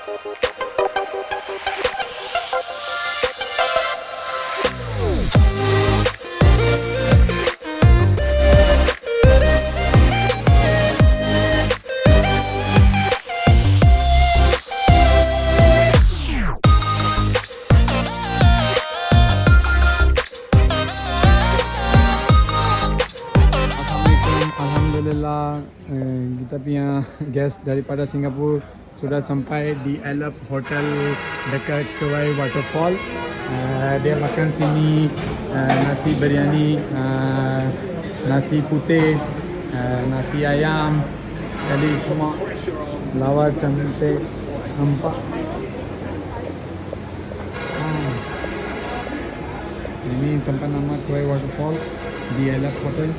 Alhamdulillah, kita punya guest daripada Singapura sudah sampai di Alep Hotel dekat Kewai Waterfall. Dia makan sini nasi biryani, nasi putih, nasi ayam, sekali semua lawa cantik nampak. Ini tempat nama Kewai Waterfall di Alep Hotel.